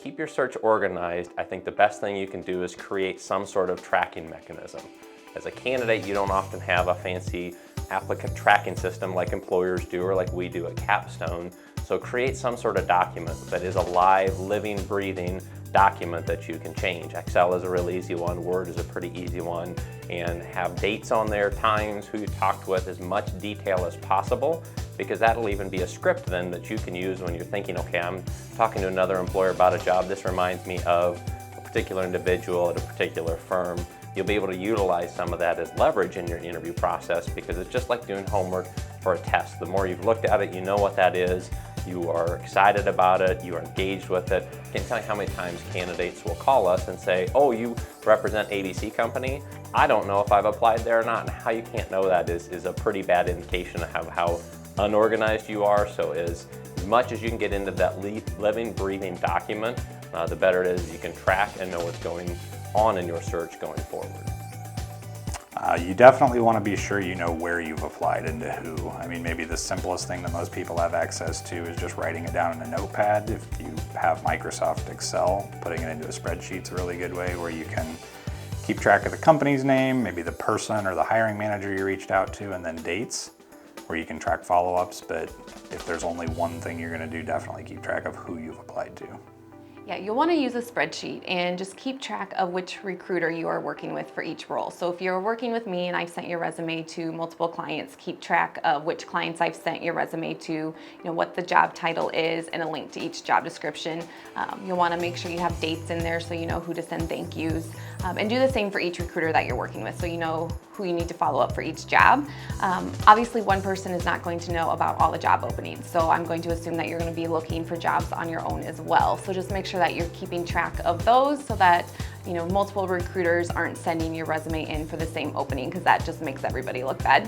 keep your search organized, I think the best thing you can do is create some sort of tracking mechanism. As a candidate, you don't often have a fancy applicant tracking system like employers do or like we do at Capstone. So create some sort of document that is a live, living, breathing document that you can change. Excel is a real easy one, Word is a pretty easy one, and have dates on there, times, who you talked with, as much detail as possible, because that'll even be a script then that you can use when you're thinking, okay, I'm talking to another employer about a job, this reminds me of a particular individual at a particular firm. You'll be able to utilize some of that as leverage in your interview process, because it's just like doing homework for a test. The more you've looked at it, you know what that is, you are excited about it, you are engaged with it. I can't tell you how many times candidates will call us and say, oh, you represent ABC company? I don't know if I've applied there or not. And how you can't know that is a pretty bad indication of how unorganized you are. So as much as you can get into that living, breathing document, the better it is you can track and know what's going on in your search going forward. You definitely want to be sure you know where you've applied and to who. I mean, maybe the simplest thing that most people have access to is just writing it down in a notepad. If you have Microsoft Excel, putting it into a spreadsheet is a really good way where you can keep track of the company's name, maybe the person or the hiring manager you reached out to, and then dates, where you can track follow-ups. But if there's only one thing you're going to do, definitely keep track of who you've applied to. Yeah, you'll want to use a spreadsheet and just keep track of which recruiter you are working with for each role. So if you're working with me and I've sent your resume to multiple clients, keep track of which clients I've sent your resume to, what the job title is, and a link to each job description. You'll want to make sure you have dates in there so you know who to send thank yous. And do the same for each recruiter that you're working with so you know who you need to follow up for each job. Obviously, one person is not going to know about all the job openings, so I'm going to assume that you're going to be looking for jobs on your own as well. So just make sure that you're keeping track of those so that multiple recruiters aren't sending your resume in for the same opening, because that just makes everybody look bad.